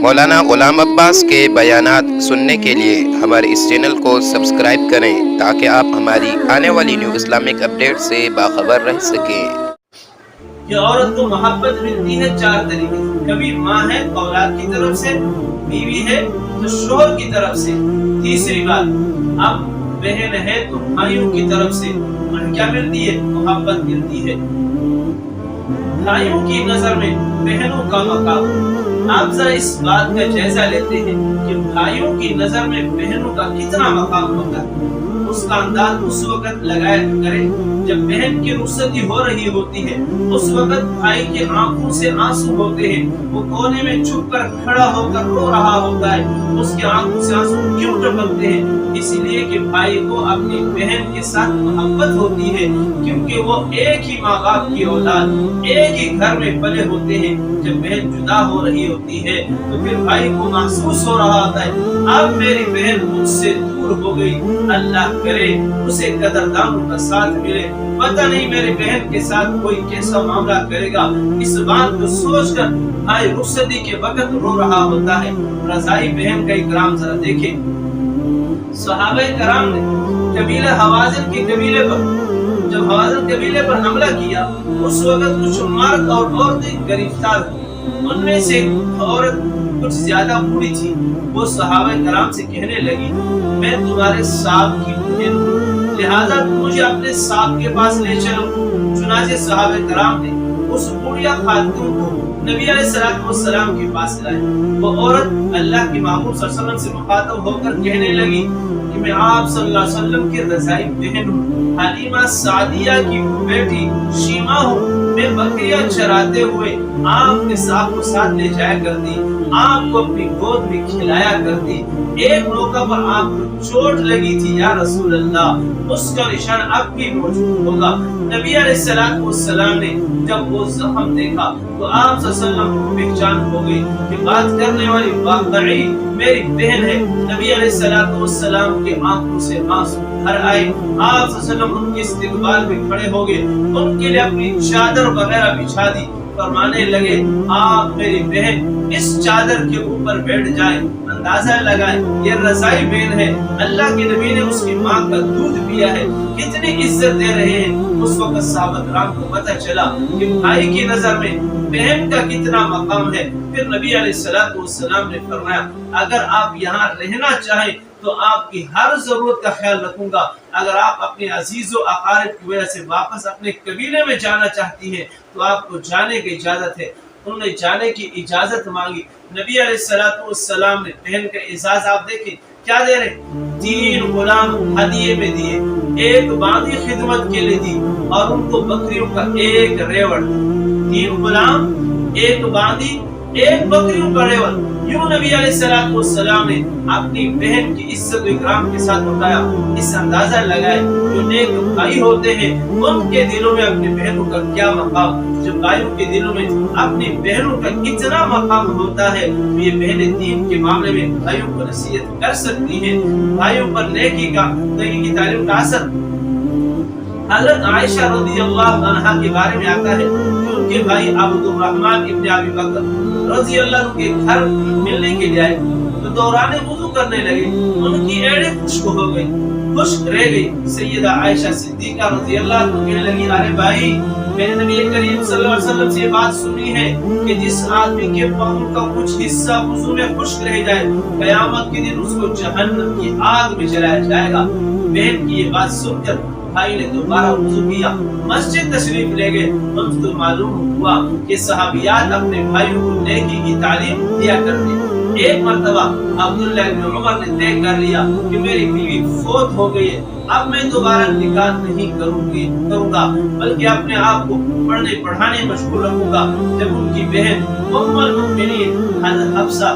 مولانا غلام عباس کے بیانات سننے کے لیے ہمارے اس چینل کو سبسکرائب کریں تاکہ آپ ہماری آنے والی نیو اسلامک اپڈیٹ سے باخبر رہ سکیں۔ کہ عورت کو محبت ملتی ہے چار طریقے سے، کبھی ماں ہے اولاد کی طرف سے، بیوی ہے تو شوہر کی طرف سے، تیسری بات اب بہن ہے تو بھائیوں کی طرف سے۔ اور کیا ملتی ہے؟ محبت ملتی ہے۔ بھائیوں کی نظر میں بہنوں کا مقام، آپ ذرا اس بات کا جائزہ لیتے ہیں کہ بھائیوں کی نظر میں بہنوں کا کتنا مقام ہوتا ہے۔ اس کا انداز اس وقت لگایا کرے جب بہن کی رخصتی ہو رہی ہوتی ہے، اس وقت بھائی کی آنکھوں سے آنسو ہوتے ہیں، وہ کونے میں چھپ کر کھڑا ہو کر رو رہا ہوتا ہے۔ اس کی آنکھوں سے آنسو کیوں ٹپکتے ہیں؟ اس لیے کہ بھائی کو اپنی بہن کے ساتھ محبت ہوتی ہے، کیونکہ وہ ایک ہی ماں باپ کی اولاد، ایک ہی گھر میں پلے ہوتے ہیں۔ جب بہن جدا ہو رہی ہوتی ہے تو پھر بھائی کو محسوس ہو رہا ہوتا ہے اب میری بہن مجھ سے دور ہو گئی، اللہ کرے اسے قدردانوں کا ساتھ ملے، پتہ نہیں میری بہن کے ساتھ کوئی کیسا معاملہ کرے گا۔ اس بات کو سوچ کر بھائی رخصتی کے وقت رو رہا ہوتا ہے۔ رضائی بہن کا اکرام ذرا دیکھیں۔ صحابہ کرام نے قبیلہ حوازن کے قبیلے پر جب حوازن قبیلے پر حملہ کیا، اس وقت کچھ مرد اور عورتیں گرفتار ہوئی۔ ان میں سے عورت کچھ زیادہ بوڑھی تھی، وہ صحابہ کرام سے کہنے لگی میں تمہارے صاحب کی بہن ہوں، لہذا مجھے اپنے صاحب کے پاس لے چلو۔ چنانچہ صحابہ کرام نے اس بوڑھیا خاتون کو نبی علیہ السلام کے پاس لائے۔ وہ عورت اللہ کے محبوب صلی اللہ علیہ وسلم سے مخاطب ہو کر کہنے لگی کہ میں آپ صلی اللہ علیہ وسلم کی رضائی بہن ہوں، حلیمہ سعدیہ کی بیٹی شیمہ ہوں۔ میں بکریاں چراتے ہوئے آپ کے صاحب کو ساتھ لے جایا کرتی، آپ کو اپنی گود میں کھلایا کرتی۔ ایک موقع پر آپ کو چوٹ لگی تھی یا رسول اللہ، اس کا نشان اب بھی موجود ہوگا۔ نبی علیہ السلام نے جب وہ زخم دیکھا تو آپ صلی اللہ علیہ وسلم کو پہچان ہو گئی کہ بات کرنے والی واقعی میری بہن ہے۔ نبی علیہ السلام کے آنکھوں سے آنسو بھر آئے۔ آپ صلی اللہ علیہ وسلم ان کے استقبال میں کھڑے ہو گئے، ان کے لیے اپنی چادر وغیرہ بچھا دی، فرمانے لگے آپ میری بہن اس چادر کے اوپر بیٹھ جائیں، اندازہ لگائیں یہ رضائی بہن ہے، اللہ کے نبی نے اس کی ماں کا دودھ پیا ہے، کتنی عزت دے رہے ہیں۔ اس وقت صحابہ کرام کو پتہ چلا کہ بھائی کی نظر میں بہن کا کتنا مقام ہے۔ پھر نبی علیہ السلام نے فرمایا اگر آپ یہاں رہنا چاہیں تو آپ کی ہر ضرورت کا خیال رکھوں گا۔ اگر آپ اپنے عزیز و اقارب کی وجہ سے واپس اپنے قبیلے میں جانا چاہتی ہیں تو آپ کو جانے کی اجازت ہے۔ انہوں نے جانے کی اجازت مانگی۔ نبی علیہ السلام نے بہن کا اعزاز آپ دیکھیں کیا دے رہے، 3 غلام ہدیے میں دیے، 1 باندھی خدمت کے لیے دی اور ان کو بکریوں کا 1 ریوڑ۔ 3 غلام، 1 باندھی، 1 بکریوں کا ریوڑ۔ یوں نبی علیہ السلام نے اپنی بہن کی عزت و اکرام کے ساتھ بتایا۔ اس اندازہ لگائے جو نیک بھائی ہوتے ہیں ان کے دلوں میں اپنی بہنوں کا کیا مقام، جب بھائیوں کے دلوں میں اپنی بہنوں کا اتنا مقام ہوتا ہے تو یہ بہنیں دین کے معاملے میں بھائیوں کو نصیحت کر سکتی ہیں۔ بھائیوں پر نیکی کی تعلیم کا اثر حضرت عائشہ رضی اللہ عنہا کے بارے میں آتا ہے کہ ان کے بھائی عبد الرحمن ابن ابی بکر رضی اللہ عنہ کے گھر ملنے کے لیے آئے تو دوران وضو کرنے لگے، ان کی ایڑیں خشک ہو گئی، خشک رہ گئی۔ سیدہ عائشہ صدیقہ رضی اللہ عنہ کہنے لگی ارے بھائی میں نے نبی کریم صلی اللہ علیہ وسلم سے بات سنی ہے کہ جس آدمی کے پاؤں کا کچھ حصہ وضو میں خشک رہ جائے قیامت کے دن اس کو جہنم کی آگ میں جلایا جائے گا۔ بہن کی یہ بات سن کر بھائی نے دوبارہ وضو کیا، مسجد تشریف لے گئے۔ ان کو معلوم ہوا کہ صحابیات اپنے بھائیوں کو نیکی کی تعلیم دیا کرتے۔ ایک مرتبہ عبداللہ بن عمر نے طے کر لیا کہ میری بیوی فوت ہو گئی ہے، اب میں دوبارہ نکاح نہیں کروں گا بلکہ اپنے آپ کو پڑھنے پڑھانے مشغول رکھوں گا۔ جب ان کی بہن ام المؤمنین حضرت حفصہ